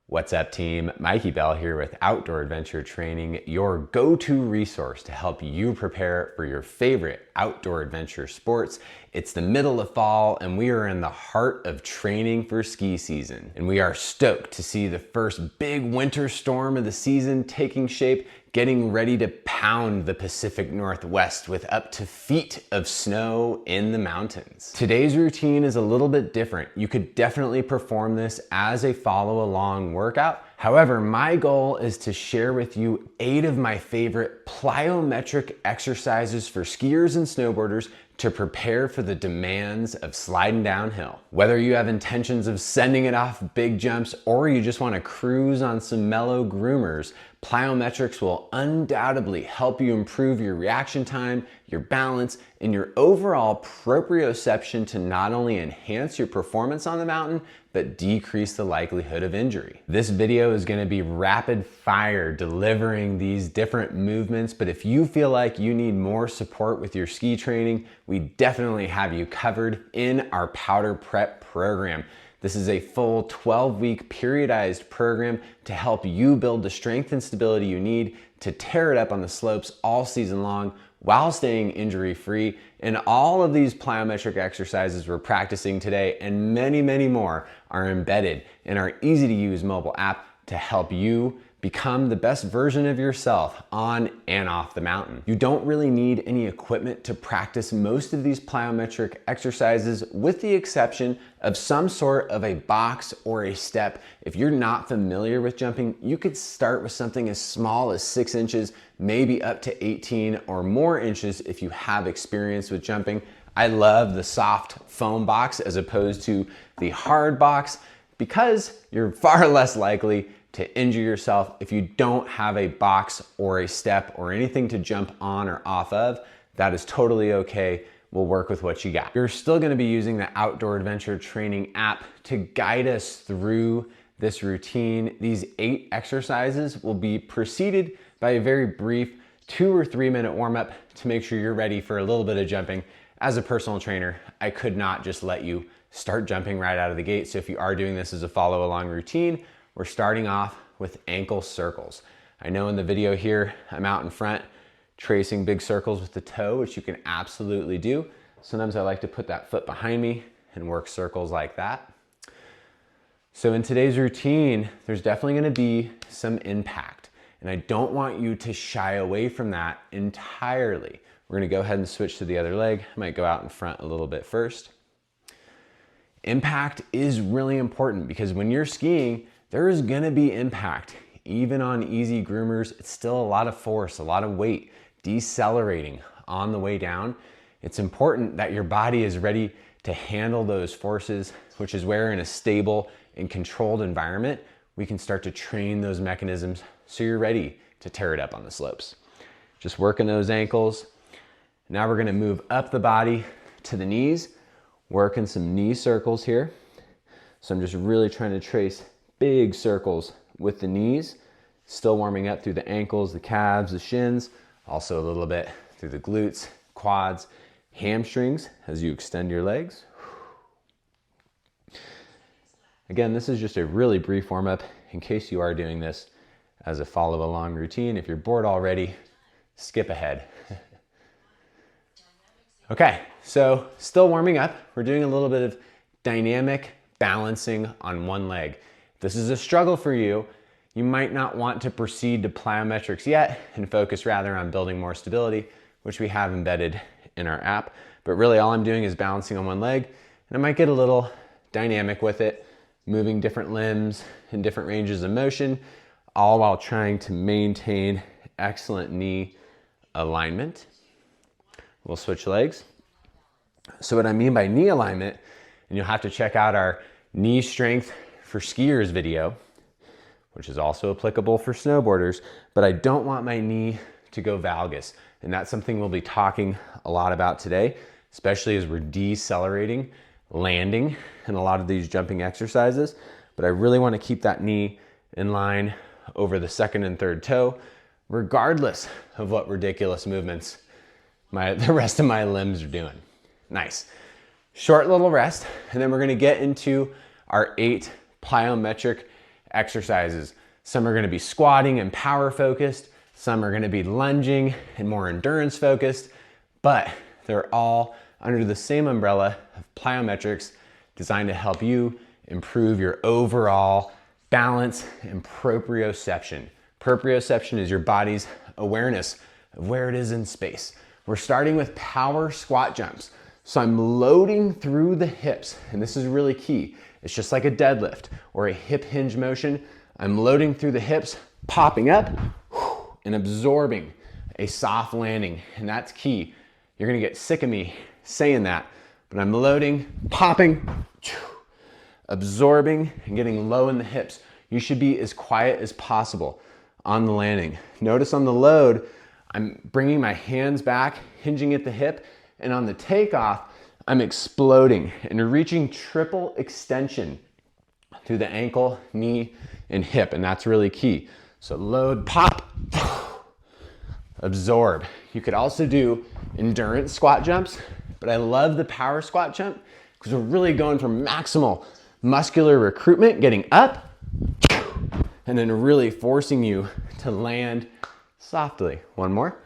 What's up, team? Mikey Bell here with Outdoor Adventure Training, your go-to resource to help you prepare for your favorite outdoor adventure sports. It's the middle of fall and we are in the heart of training for ski season. And we are stoked to see the first big winter storm of the season taking shape, getting ready to pound the Pacific Northwest with up to feet of snow in the mountains. Today's routine is a little bit different. You could definitely perform this as a follow-along workout. However, my goal is to share with you 8 of my favorite plyometric exercises for skiers and snowboarders to prepare for the demands of sliding downhill. Whether you have intentions of sending it off big jumps or you just want to cruise on some mellow groomers, plyometrics will undoubtedly help you improve your reaction time, your balance, and your overall proprioception to not only enhance your performance on the mountain, but decrease the likelihood of injury. This video is going to be rapid fire delivering these different movements, but if you feel like you need more support with your ski training, we definitely have you covered in our powder prep program. This is a full 12-week periodized program to help you build the strength and stability you need to tear it up on the slopes all season long while staying injury-free. And all of these plyometric exercises we're practicing today and many, many more are embedded in our easy-to-use mobile app to help you become the best version of yourself on and off the mountain. You don't really need any equipment to practice most of these plyometric exercises, with the exception of some sort of a box or a step. If you're not familiar with jumping, you could start with something as small as 6 inches, maybe up to 18 or more inches if you have experience with jumping. I love the soft foam box as opposed to the hard box because you're far less likely to injure yourself if you don't have a box or a step or anything to jump on or off of. That is totally okay. We'll work with what you got. You're still going to be using the Outdoor Adventure Training app to guide us through this routine. These 8 exercises will be preceded by a very brief 2 or 3 minute warm-up to make sure you're ready for a little bit of jumping. As a personal trainer, I could not just let you start jumping right out of the gate. So if you are doing this as a follow-along routine, we're starting off with ankle circles. I know in the video here, I'm out in front tracing big circles with the toe, which you can absolutely do. Sometimes I like to put that foot behind me and work circles like that. So in today's routine, there's definitely gonna be some impact, and I don't want you to shy away from that entirely. We're gonna go ahead and switch to the other leg. I might go out in front a little bit first. Impact is really important because when you're skiing, there is gonna be impact. Even on easy groomers, it's still a lot of force, a lot of weight, decelerating on the way down. It's important that your body is ready to handle those forces, which is where in a stable and controlled environment, we can start to train those mechanisms so you're ready to tear it up on the slopes. Just working those ankles. Now we're gonna move up the body to the knees, working some knee circles here. So I'm just really trying to trace big circles with the knees, still warming up through the ankles, the calves, the shins, also a little bit through the glutes, quads, hamstrings as you extend your legs. Again, this is just a really brief warm-up in case you are doing this as a follow-along routine. If you're bored already, skip ahead. Okay, so still warming up. We're doing a little bit of dynamic balancing on one leg. If this is a struggle for you, you might not want to proceed to plyometrics yet and focus rather on building more stability, which we have embedded in our app. But really all I'm doing is balancing on one leg, and I might get a little dynamic with it, moving different limbs in different ranges of motion, all while trying to maintain excellent knee alignment. We'll switch legs. So what I mean by knee alignment, and you'll have to check out our knee strength for skiers video, which is also applicable for snowboarders, but I don't want my knee to go valgus. And that's something we'll be talking a lot about today, especially as we're decelerating, landing in a lot of these jumping exercises. But I really want to keep that knee in line over the second and third toe, regardless of what ridiculous movements the rest of my limbs are doing. Nice. Short little rest, and then we're gonna get into our 8 plyometric exercises. Some are gonna be squatting and power focused. Some are gonna be lunging and more endurance focused, but they're all under the same umbrella of plyometrics designed to help you improve your overall balance and proprioception. Proprioception is your body's awareness of where it is in space. We're starting with power squat jumps. So I'm loading through the hips, and this is really key. It's just like a deadlift or a hip hinge motion. I'm loading through the hips, popping up, and absorbing a soft landing, and that's key. You're gonna get sick of me saying that, but I'm loading, popping, absorbing, and getting low in the hips. You should be as quiet as possible on the landing. Notice on the load, I'm bringing my hands back, hinging at the hip, and on the takeoff, I'm exploding and reaching triple extension through the ankle, knee, and hip, and that's really key. So load, pop, absorb. You could also do endurance squat jumps, but I love the power squat jump because we're really going for maximal muscular recruitment, getting up, and then really forcing you to land softly. One more.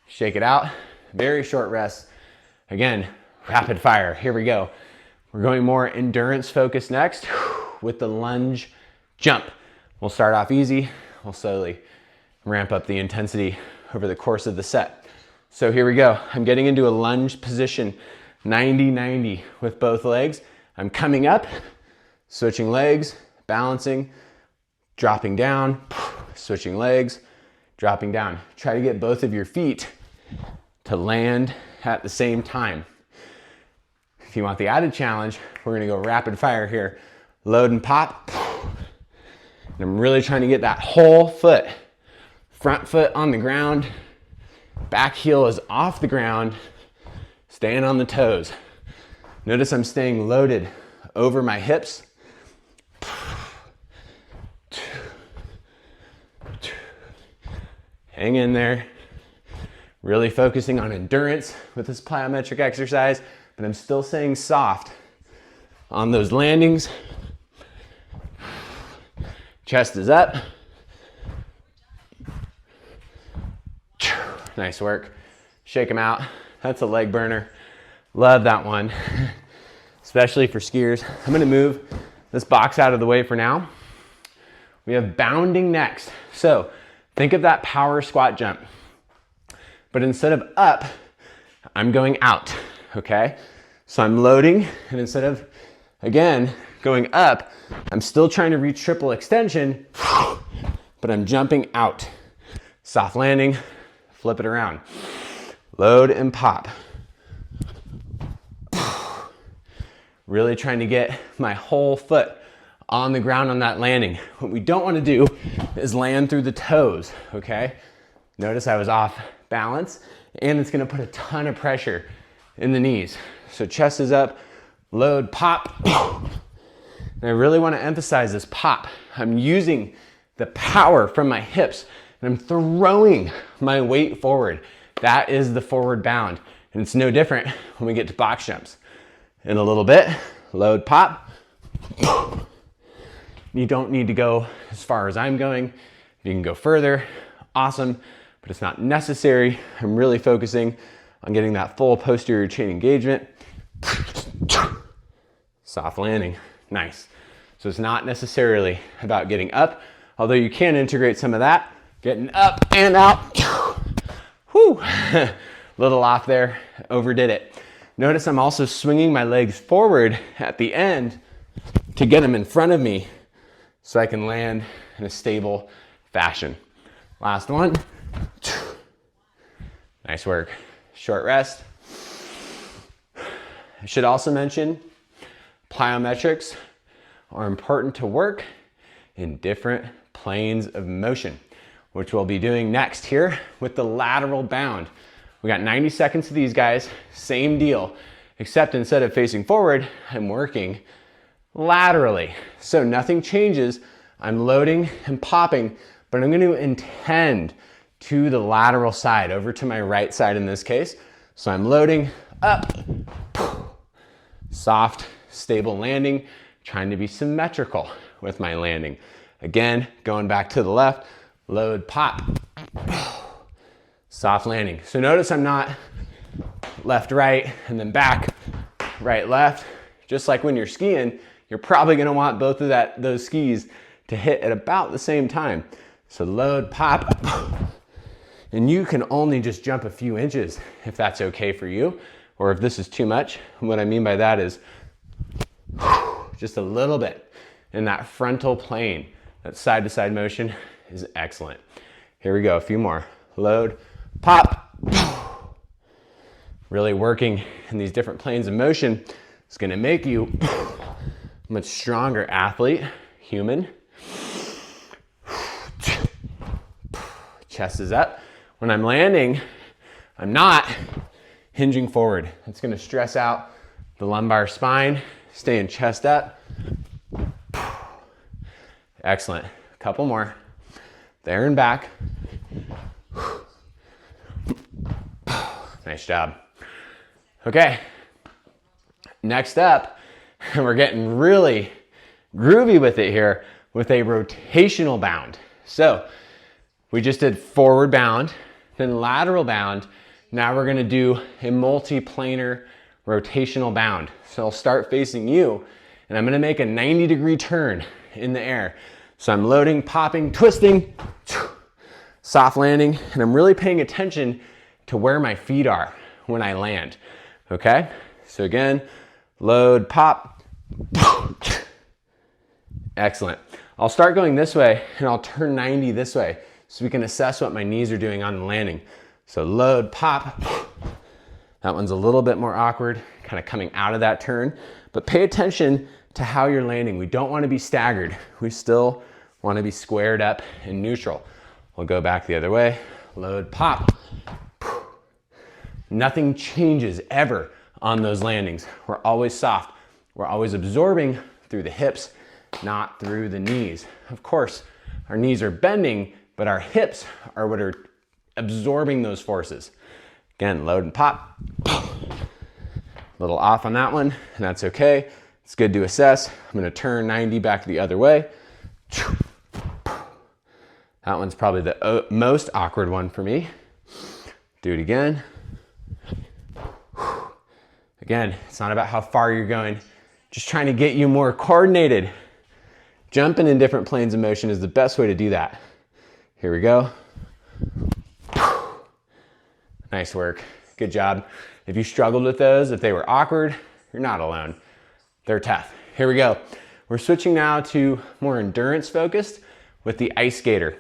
Shake it out. Very short rest. Again, rapid fire. Here we go. We're going more endurance focused next with the lunge jump. We'll start off easy. We'll slowly ramp up the intensity over the course of the set. So here we go. I'm getting into a lunge position, 90-90 with both legs. I'm coming up, switching legs, balancing, dropping down, switching legs, dropping down. Try to get both of your feet to land at the same time. If you want the added challenge, we're gonna go rapid fire here. Load and pop. And I'm really trying to get that whole foot, front foot on the ground, back heel is off the ground, staying on the toes. Notice I'm staying loaded over my hips. Hang in there. Really focusing on endurance with this plyometric exercise, but I'm still staying soft on those landings. Chest is up. Nice work. Shake them out. That's a leg burner. Love that one, especially for skiers. I'm gonna move this box out of the way for now. We have bounding next. So think of that power squat jump, but instead of up, I'm going out, okay? So I'm loading, and instead of, again, going up, I'm still trying to reach triple extension, but I'm jumping out. Soft landing, flip it around. Load and pop. Really trying to get my whole foot on the ground on that landing. What we don't want to do is land through the toes, okay? Notice I was off balance, and it's gonna put a ton of pressure in the knees. So chest is up, load, pop. And I really wanna emphasize this pop. I'm using the power from my hips, and I'm throwing my weight forward. That is the forward bound. And it's no different when we get to box jumps. In a little bit, load, pop. You don't need to go as far as I'm going. You can go further, awesome, but it's not necessary. I'm really focusing on getting that full posterior chain engagement. Soft landing, nice. So it's not necessarily about getting up, although you can integrate some of that, getting up and out. Whew, little off there, overdid it. Notice I'm also swinging my legs forward at the end to get them in front of me so I can land in a stable fashion. Last one. Nice work. Short rest. I should also mention plyometrics are important to work in different planes of motion, which we'll be doing next here with the lateral bound. We got 90 seconds of these guys, same deal, except instead of facing forward, I'm working laterally. So nothing changes. I'm loading and popping, but I'm going to intend to the lateral side, over to my right side in this case. So I'm loading up, soft, stable landing, trying to be symmetrical with my landing. Again, going back to the left, load, pop, soft landing. So notice I'm not left, right, and then back, right, left. Just like when you're skiing, you're probably gonna want both of those skis to hit at about the same time. So load, pop, and you can only just jump a few inches if that's okay for you, or if this is too much. What I mean by that is just a little bit in that frontal plane. That side to side motion is excellent. Here we go, a few more. Load, pop. Really working in these different planes of motion is gonna make you a much stronger athlete, human. Chest is up. When I'm landing, I'm not hinging forward. It's gonna stress out the lumbar spine, staying chest up. Excellent. A couple more. There and back. Nice job. Okay. Next up, and we're getting really groovy with it here with a rotational bound. So we just did forward bound, then lateral bound. Now we're gonna do a multi-planar rotational bound. So I'll start facing you, and I'm gonna make a 90-degree turn in the air. So I'm loading, popping, twisting, soft landing, and I'm really paying attention to where my feet are when I land, okay? So again, load, pop, excellent. I'll start going this way, and I'll turn 90 this way, so we can assess what my knees are doing on the landing. So load, pop. That one's a little bit more awkward, kind of coming out of that turn, but pay attention to how you're landing. We don't want to be staggered. We still want to be squared up and neutral. We'll go back the other way. Load, pop. Nothing changes ever on those landings. We're always soft. We're always absorbing through the hips, not through the knees. Of course, our knees are bending, but our hips are what are absorbing those forces. Again, load and pop. A little off on that one, and that's okay. It's good to assess. I'm gonna turn 90 back the other way. That one's probably the most awkward one for me. Do it again. Again, it's not about how far you're going, just trying to get you more coordinated. Jumping in different planes of motion is the best way to do that. Here we go. Nice work, good job. If you struggled with those, if they were awkward, you're not alone. They're tough. Here we go. We're switching now to more endurance focused with the ice skater.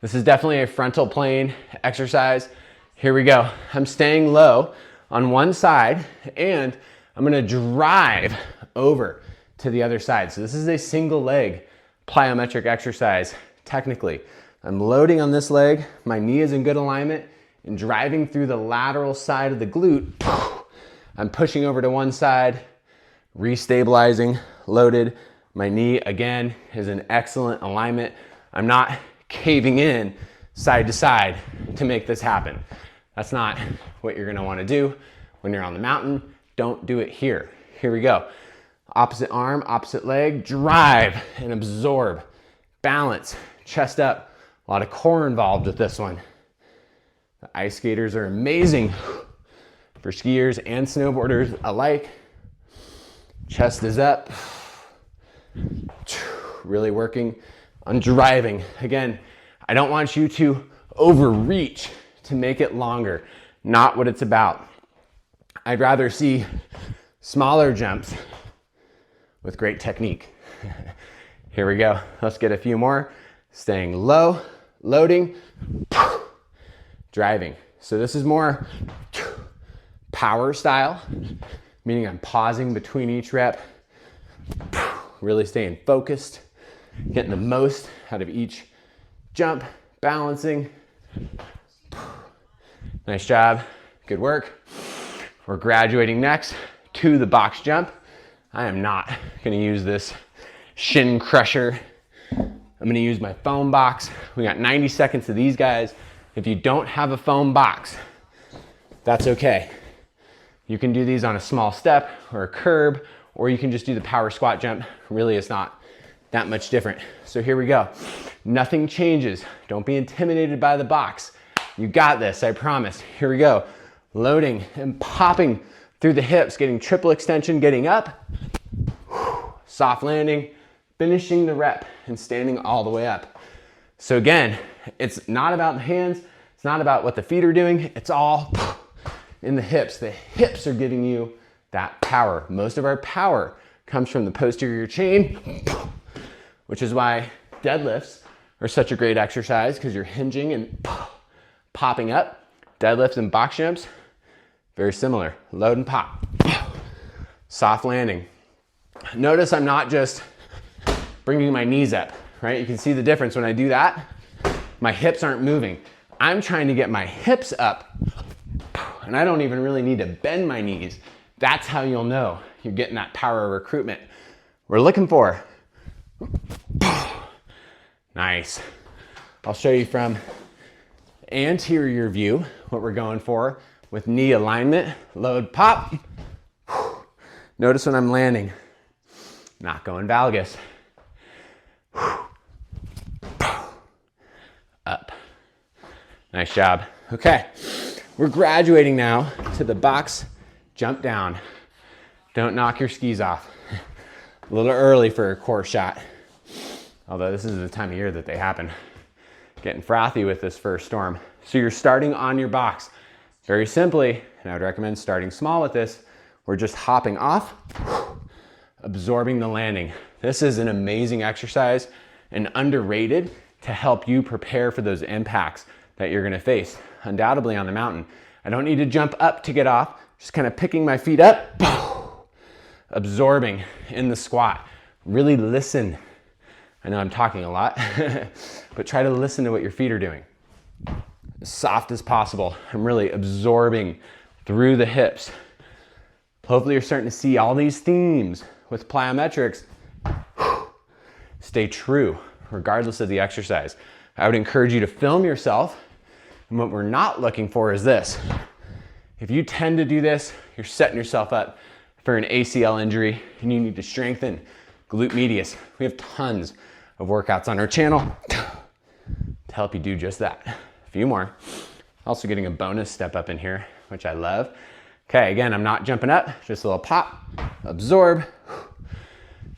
This is definitely a frontal plane exercise. Here we go. I'm staying low on one side and I'm gonna drive over to the other side. So this is a single leg plyometric exercise. Technically, I'm loading on this leg, my knee is in good alignment, and driving through the lateral side of the glute. I'm pushing over to one side, restabilizing, loaded. My knee, again, is in excellent alignment. I'm not caving in side to side to make this happen. That's not what you're gonna wanna do when you're on the mountain. Don't do it here. Here we go. Opposite arm, opposite leg, drive and absorb. Balance, chest up. A lot of core involved with this one. The ice skaters are amazing for skiers and snowboarders alike. Chest is up. Really working on driving. Again, I don't want you to overreach to make it longer. Not what it's about. I'd rather see smaller jumps with great technique. Here we go. Let's get a few more. Staying low, loading, driving. So this is more power style, meaning I'm pausing between each rep, really staying focused, getting the most out of each jump, balancing. Nice job, good work. We're graduating next to the box jump. I am not gonna use this shin crusher. I'm gonna use my foam box. We got 90 seconds of these guys. If you don't have a foam box, that's okay. You can do these on a small step or a curb or you can just do the power squat jump. Really, it's not that much different. So here we go. Nothing changes. Don't be intimidated by the box. You got this, I promise. Here we go. Loading and popping through the hips, getting triple extension, getting up. Soft landing, finishing the rep and standing all the way up. So again, it's not about the hands. It's not about what the feet are doing. It's all in the hips. The hips are giving you that power. Most of our power comes from the posterior chain, which is why deadlifts are such a great exercise, because you're hinging and popping up. Deadlifts and box jumps, very similar. Load and pop. Soft landing. Notice I'm not just bringing my knees up, right? You can see the difference when I do that. My hips aren't moving. I'm trying to get my hips up, and I don't even really need to bend my knees. That's how you'll know you're getting that power recruitment we're looking for. Nice. I'll show you from anterior view what we're going for with knee alignment. Load, pop. Notice when I'm landing, not going valgus. Up. Nice job. Okay, we're graduating now to the box jump down. Don't knock your skis off. A little early for a core shot, although this is the time of year that they happen. Getting frothy with this first storm. So you're starting on your box. Very simply, and I would recommend starting small with this, we're just hopping off, absorbing the landing. This is an amazing exercise and underrated to help you prepare for those impacts that you're gonna face, undoubtedly on the mountain. I don't need to jump up to get off, just kind of picking my feet up, absorbing in the squat. Really listen. I know I'm talking a lot, but try to listen to what your feet are doing. As soft as possible. I'm really absorbing through the hips. Hopefully you're starting to see all these themes with plyometrics. Stay true, regardless of the exercise. I would encourage you to film yourself. And what we're not looking for is this. If you tend to do this, you're setting yourself up for an ACL injury and you need to strengthen glute medius. We have tons of workouts on our channel to help you do just that. A few more. Also getting a bonus step up in here, which I love. Okay, again, I'm not jumping up, just a little pop, absorb.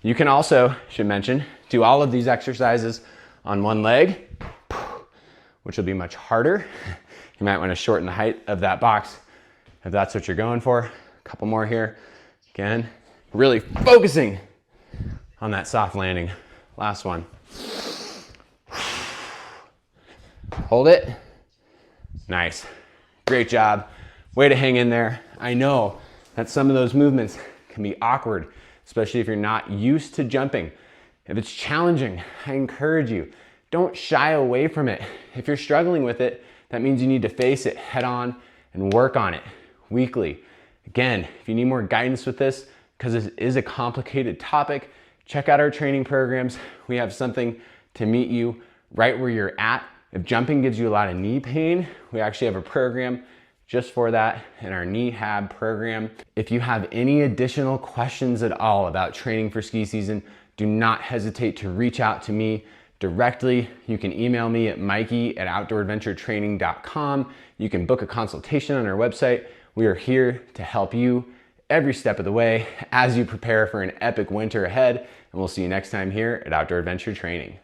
You can also, should mention, do all of these exercises on one leg, which will be much harder. You might want to shorten the height of that box if that's what you're going for. A couple more here. Again, really focusing on that soft landing. Last one. Hold it. Nice. Great job. Way to hang in there. I know that some of those movements can be awkward, especially if you're not used to jumping. If it's challenging, I encourage you, don't shy away from it. If you're struggling with it, that means you need to face it head on and work on it weekly. Again, if you need more guidance with this, because this is a complicated topic, check out our training programs. We have something to meet you right where you're at. If jumping gives you a lot of knee pain, we actually have a program just for that in our knee hab program. If you have any additional questions at all about training for ski season, do not hesitate to reach out to me directly. You can email me at mikey@outdooradventuretraining.com. You can book a consultation on our website. We are here to help you every step of the way as you prepare for an epic winter ahead. And we'll see you next time here at Outdoor Adventure Training.